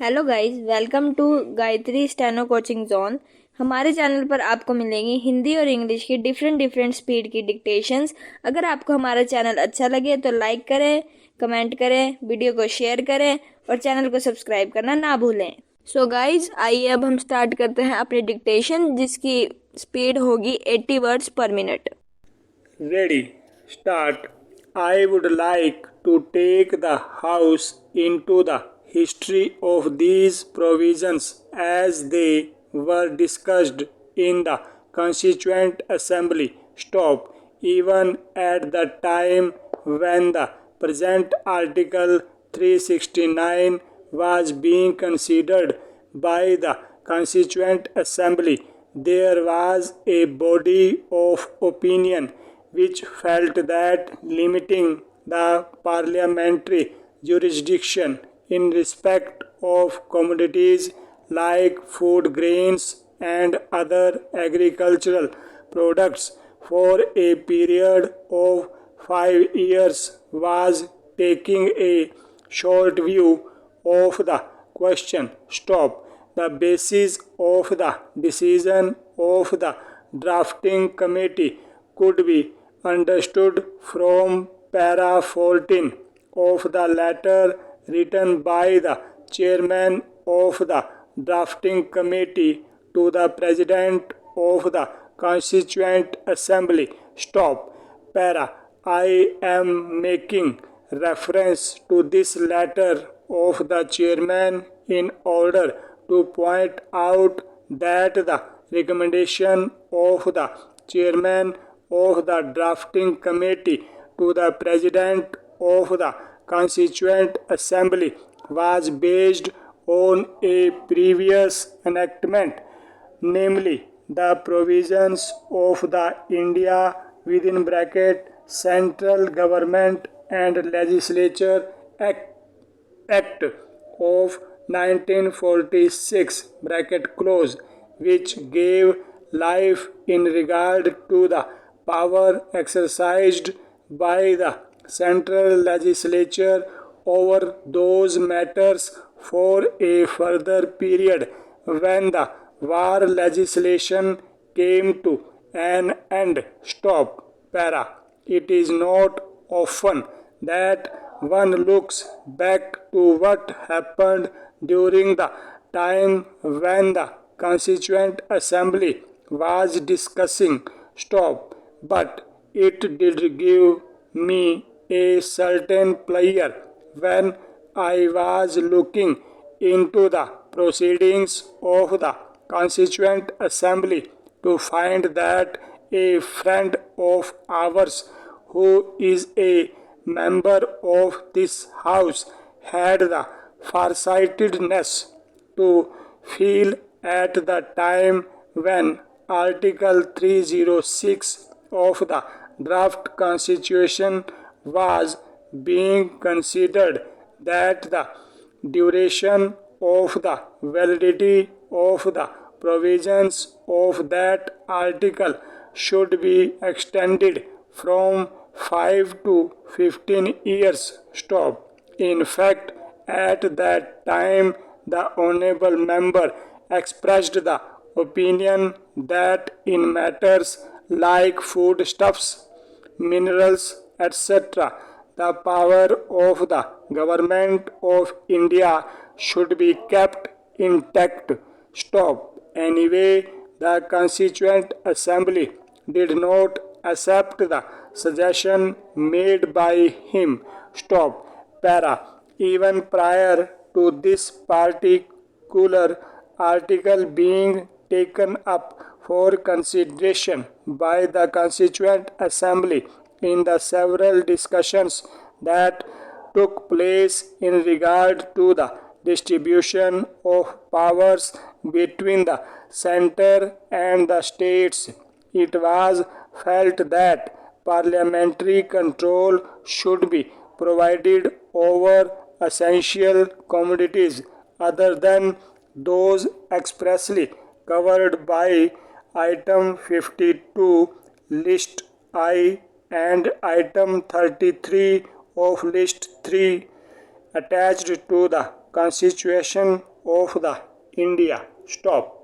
Hello guys, welcome to Gayatri steno coaching zone. हमारे channel पर आपको मिलेंगी हिंदी और इंग्लिश की डिफरेंट स्पीड की डिक्टेशंस। अगर आपको हमारा चैनल अच्छा लगे तो लाइक करें, कमेंट करें, वीडियो को शेयर करें और चैनल को सब्सक्राइब करना ना भूलें। सो गाइस, आइए अब हम स्टार्ट करते हैं अपनी डिक्टेशन, जिसकी स्पीड होगी 80 वर्ड्स पर minute. Ready, start. I would like to take the House into the history of these provisions as they were discussed in the Constituent Assembly. Stop. Even at the time when the present Article 369 was being considered by the Constituent Assembly, there was a body of opinion which felt that limiting the parliamentary jurisdiction in respect of commodities like food grains and other agricultural products for a period of 5 years was taking a short view of the question. Stop. The basis of the decision of the drafting committee could be understood from para 14 of the letter written by the chairman of the drafting committee to the president of the Constituent Assembly. Stop. Para. I am making reference to this letter of the chairman in order to point out that the recommendation of the chairman of the drafting committee to the president of the Constituent Assembly was based on a previous enactment, namely the provisions of the India within bracket Central Government and Legislature Act of 1946 bracket close, which gave life in regard to the power exercised by the central legislature over those matters for a further period when the war legislation came to an end. Stop. Para. It is not often that one looks back to what happened during the time when the Constituent Assembly was discussing. Stop. But it did give me a certain pleasure when I was looking into the proceedings of the Constituent Assembly to find that a friend of ours who is a member of this house had the farsightedness to feel at the time when Article 306 of the draft constitution was being considered that the duration of the validity of the provisions of that article should be extended from 5 to 15 years. Stop. In fact, at that time, the honorable member expressed the opinion that in matters like foodstuffs, minerals, etc., the power of the government of India should be kept intact. Stop. Anyway, the Constituent Assembly did not accept the suggestion made by him. Stop. Para. Even prior to this particular article being taken up for consideration by the Constituent Assembly in the several discussions that took place in regard to the distribution of powers between the center and the states, it was felt that parliamentary control should be provided over essential commodities other than those expressly covered by item 52 list I and item 33 of list 3 attached to the constitution of the India. Stop.